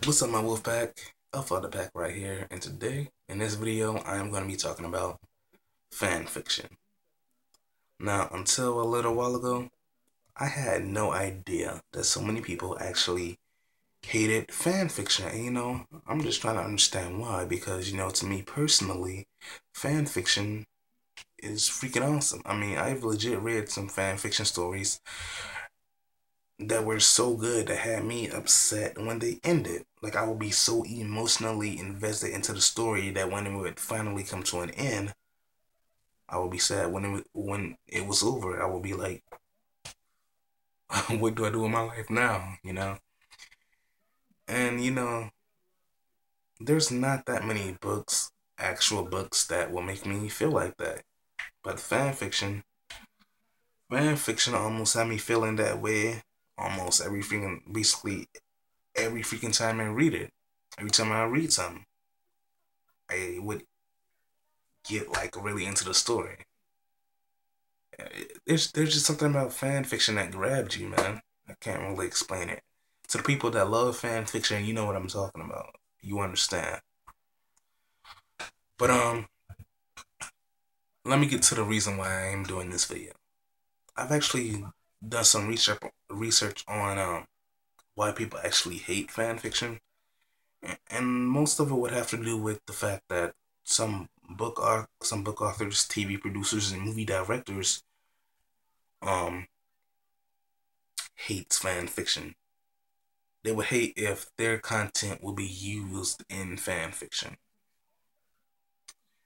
What's up, my wolf pack? Alpha the pack right here, and today in this video I am going to be talking about fan fiction. Now, until a little while ago, I had no idea that so many people actually hated fan fiction, and I'm just trying to understand why. Because to me personally, fan fiction is freaking awesome. I mean, I've legit read some fan fiction stories that were so good that had me upset when they ended. Like, I would be so emotionally invested into the story that when it would finally come to an end, I would be sad. When it was over, I would be like, what do I do with my life now? And there's not that many books, actual books, that will make me feel like that. But fan fiction almost had me feeling that way almost basically every freaking time I read it. Every time I read something, I would get like really into the story. There's just something about fan fiction that grabbed you, man. I can't really explain it. To the people that love fan fiction, you know what I'm talking about. You understand. But let me get to the reason why I am doing this video. I've actually done some research on why people actually hate fan fiction, and most of it would have to do with the fact that some book authors, TV producers, and movie directors um hates fan fiction. They would hate if their content would be used in fan fiction.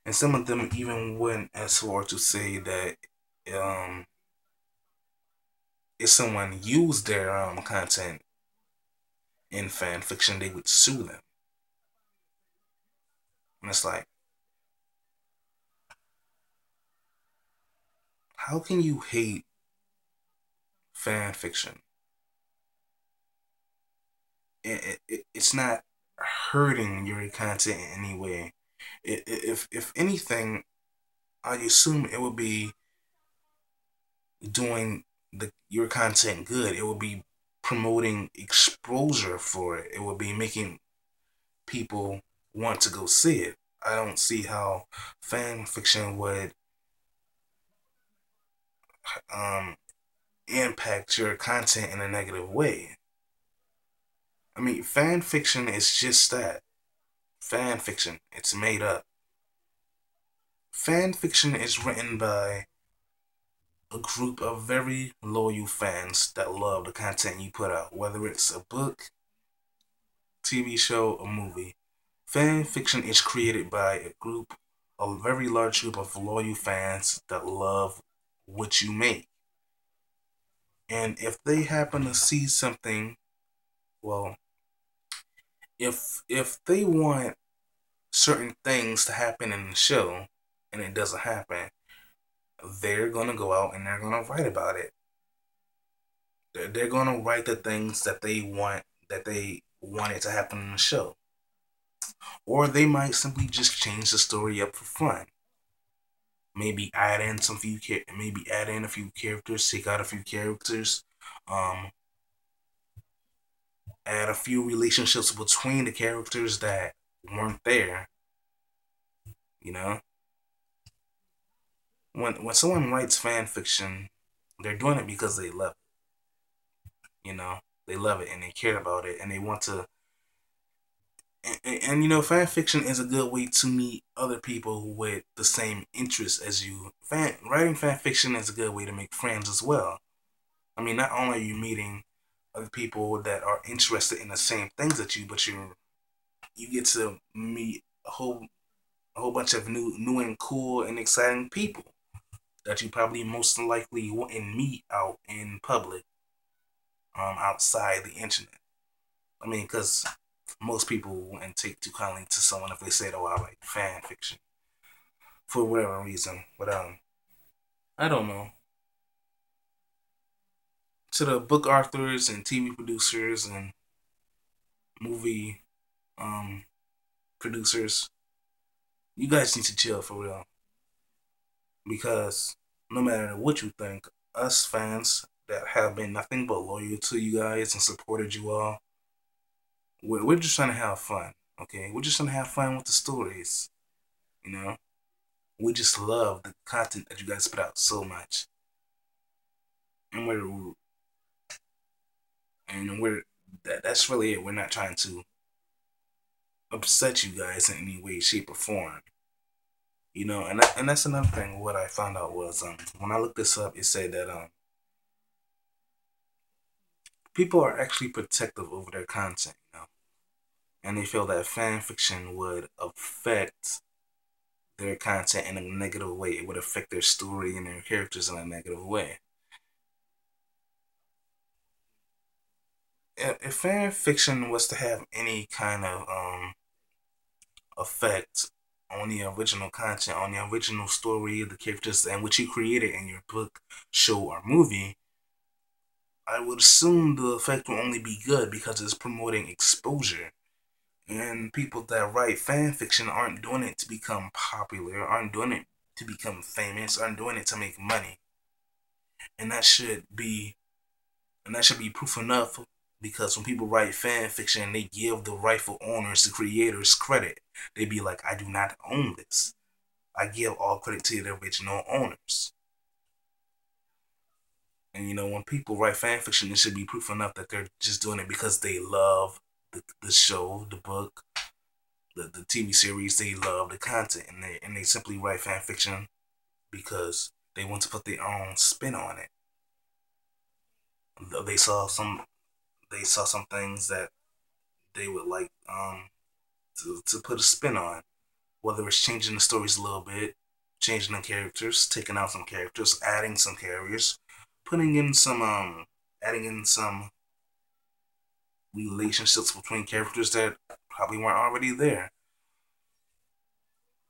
And some of them even went as far to say that um, if someone used their content in fan fiction, they would sue them. And it's like, how can you hate fan fiction? It's not hurting your content in any way. If anything, I assume it would be doing your content good. It would be promoting exposure for it. It would be making people want to go see it. I don't see how fan fiction would um, impact your content in a negative way. I mean, fan fiction is just that. Fan fiction. It's made up. Fan fiction is written by a group of very loyal fans that love the content you put out, whether it's a book, TV show, or movie. Fan fiction is created by a very large group of loyal fans that love what you make. And if they happen to see something, well, if they want certain things to happen in the show and it doesn't happen, they're gonna go out and they're gonna write about it. They're gonna write the things that they want it to happen in the show. Or they might simply just change the story up for fun. Maybe add in a few characters, take out a few characters, um, add a few relationships between the characters that weren't there. You know, when someone writes fan fiction, they're doing it because they love it. They love it and they care about it and they want to. And fan fiction is a good way to meet other people with the same interests as you. Writing fan fiction is a good way to make friends as well. I mean, not only are you meeting other people that are interested in the same things that you, but you get to meet a whole bunch of new and cool and exciting people that you probably most likely wouldn't meet out in public, outside the internet. I mean, because most people wouldn't take too kindly to someone if they said, "Oh, I like fan fiction," for whatever reason. But I don't know. To the book authors and TV producers and movie um producers, you guys need to chill for real. Because no matter what you think, us fans that have been nothing but loyal to you guys and supported you all, we're just trying to have fun, okay? We're just trying to have fun with the stories, you know? We just love the content that you guys put out so much. And we're that's really it. We're not trying to upset you guys in any way, shape, or form. And that's another thing. What I found out was when I looked this up, it said that people are actually protective over their content, and they feel that fan fiction would affect their content in a negative way. It would affect their story and their characters in a negative way. If fan fiction was to have any kind of effect on the original content, on the original story, the characters, and what you created in your book, show, or movie, I would assume the effect will only be good because it's promoting exposure. And people that write fan fiction aren't doing it to become popular, aren't doing it to become famous, aren't doing it to make money. And that should be proof enough, because when people write fan fiction, they give the rightful owners, the creators, credit. They be like, I do not own this. I give all credit to the original owners. And when people write fan fiction, it should be proof enough that they're just doing it because they love the show, the book, the TV series. They love the content, and they simply write fan fiction because they want to put their own spin on it. They saw some things that they would like to put a spin on, whether it's changing the stories a little bit, changing the characters, taking out some characters, adding some characters, putting in some adding in some relationships between characters that probably weren't already there.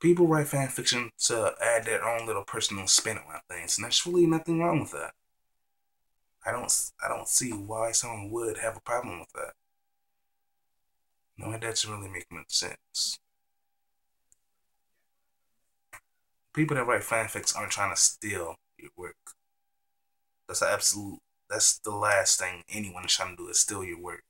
People write fan fiction to add their own little personal spin on things, and there's really nothing wrong with that. I don't see why someone would have a problem with that. No, it doesn't really make much sense. People that write fanfics aren't trying to steal your work. That's an absolute. That's the last thing anyone is trying to do, is steal your work.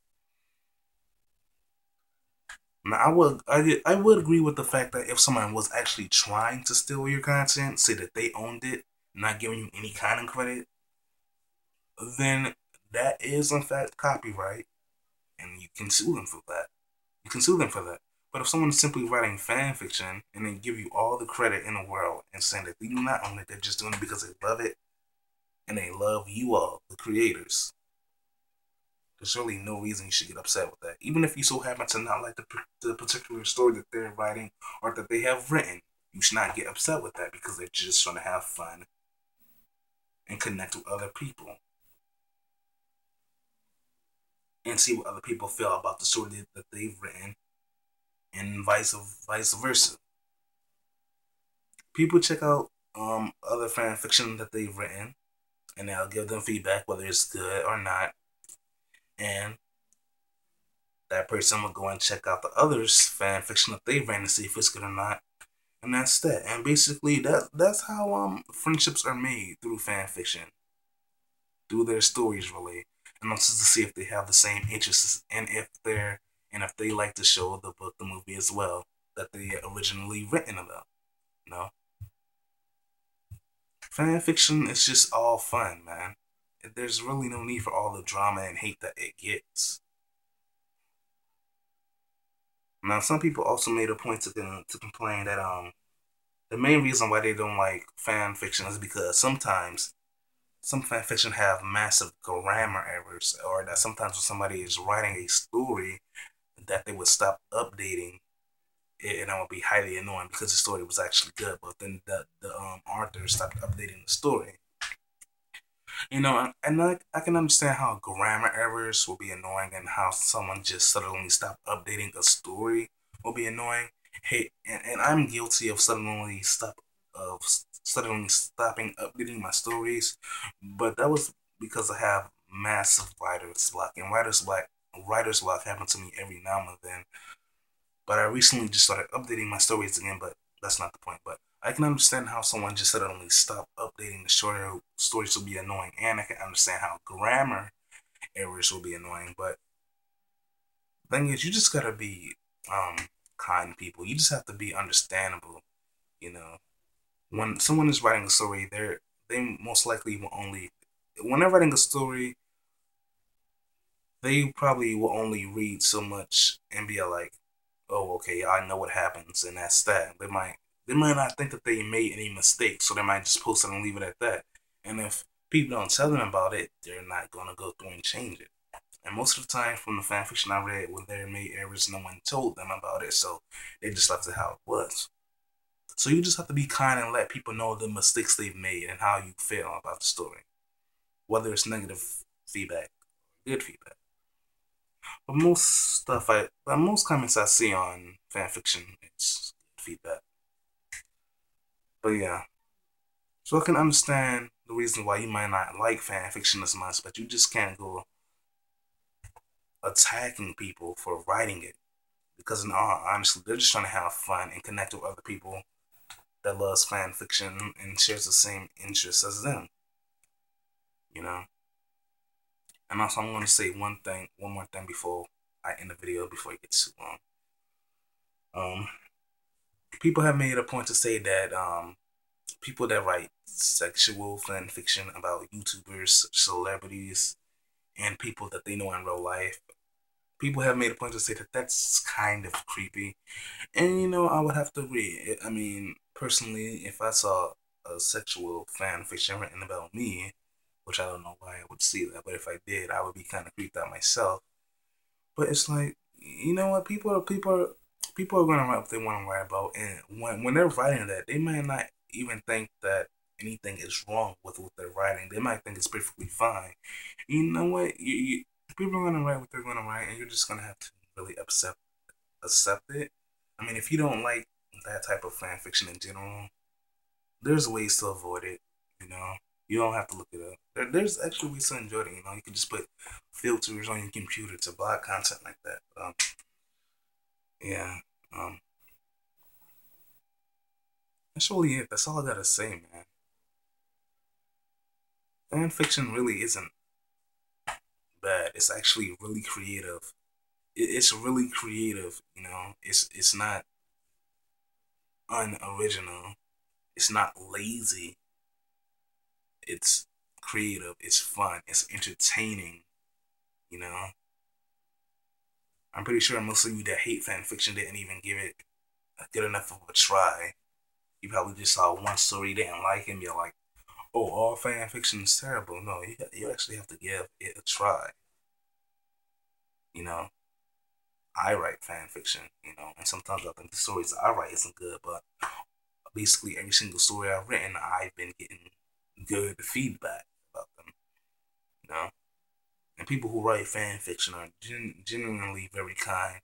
Now, I would agree with the fact that if someone was actually trying to steal your content, say that they owned it, not giving you any kind of credit, then that is in fact copyright, and you can sue them for that. You can sue them for that. But if someone is simply writing fan fiction and they give you all the credit in the world and saying that they do not own it, they're just doing it because they love it and they love you all, the creators, there's really no reason you should get upset with that. Even if you so happen to not like the particular story that they're writing or that they have written, you should not get upset with that because they're just trying to have fun and connect with other people and see what other people feel about the story that they've written, and vice versa. People check out other fan fiction that they've written, and I'll give them feedback whether it's good or not, and that person will go and check out the others fan fiction that they've written to see if it's good or not, and that's that. And basically, that's how friendships are made, through fan fiction, through their stories, really, and also to see if they have the same interests, and if they like the show, the book, the movie as well that they originally written about. You know, fan fiction is just all fun, man. There's really no need for all the drama and hate that it gets. Now, some people also made a point to complain that the main reason why they don't like fan fiction is because sometimes some fan fiction have massive grammar errors, or that sometimes when somebody is writing a story, that they would stop updating it, and that would be highly annoying because the story was actually good, but then the author stopped updating the story. And I can understand how grammar errors will be annoying, and how someone just suddenly stop updating a story will be annoying. Hey, and I'm guilty of suddenly stopping updating my stories, but that was because I have massive writer's block, and writer's block happens to me every now and then. But I recently just started updating my stories again, but that's not the point. But I can understand how someone just suddenly stop updating the stories will be annoying, and I can understand how grammar errors will be annoying. But thing is, you just gotta be kind people. You just have to be understandable. You know, when someone is writing a story, they most likely will only when they're writing a story, they probably will only read so much and be like, "Oh, okay, I know what happens," and that's that. They might not think that they made any mistakes, so they might just post it and leave it at that. And if people don't tell them about it, they're not gonna go through and change it. And most of the time, from the fan fiction I read, when they made errors, no one told them about it, so they just left it how it was. So you just have to be kind and let people know the mistakes they've made and how you feel about the story, whether it's negative feedback, good feedback. But most comments I see on fan fiction, it's good feedback. But yeah, so I can understand the reason why you might not like fan fiction as much, but you just can't go attacking people for writing it because in all honesty, they're just trying to have fun and connect with other people that loves fan fiction and shares the same interests as them. You know. And also, I'm going to say one more thing before I end the video before it gets too long. People have made a point to say that people that write sexual fan fiction about YouTubers, celebrities, and people that they know in real life, people have made a point to say that that's kind of creepy. And I would have to agree. I mean, personally, if I saw a sexual fan fiction written about me, which I don't know why I would see that, but if I did, I would be kind of creeped out myself. But it's like, you know what? People are gonna write what they want to write about, and when they're writing that, they might not even think that anything is wrong with what they're writing. They might think it's perfectly fine. You know what? People are gonna write what they're gonna write, and you're just gonna have to really accept it. I mean, if you don't like that type of fan fiction in general, there's ways to avoid it. You know, you don't have to look it up. There's actually ways to enjoy it. You can just put filters on your computer to block content like that. Yeah, um, that's really it. That's all I gotta say, man. Fan fiction really isn't bad. It's actually really creative. It's really creative. It's not unoriginal. It's not lazy. It's creative. It's fun. It's entertaining. You know, I'm pretty sure most of you that hate fan fiction didn't even give it a good enough of a try. You probably just saw one story, didn't like it, and you're like, "Oh, all fan fiction is terrible." No, you actually have to give it a try. You know, I write fan fiction. And sometimes I think the stories I write isn't good, but basically every single story I've written, I've been getting good feedback about them. You know, and people who write fan fiction are genuinely very kind,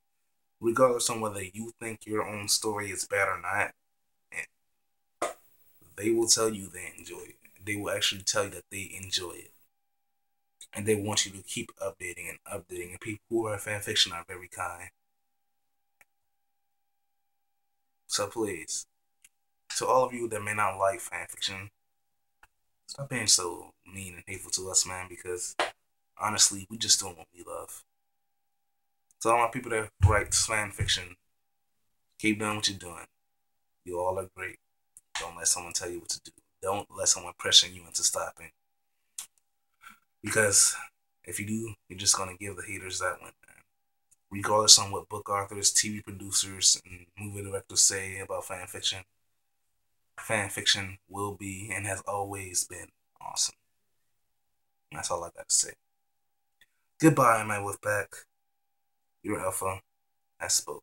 regardless on whether you think your own story is bad or not. They will tell you they enjoy it. They will actually tell you that they enjoy it. And they want you to keep updating and updating. And people who write fan fiction are very kind. So please, to all of you that may not like fan fiction, stop being so mean and hateful to us, man, because honestly, we just doing what we love. To all my people that write fan fiction, keep doing what you're doing. You all are great. Don't let someone tell you what to do. Don't let someone pressure you into stopping. Because if you do, you're just gonna give the haters that one, man. Regardless on what book authors, TV producers, and movie directors say about fan fiction will be and has always been awesome. That's all I got to say. Goodbye, my Wolfpack. Your alpha has spoken.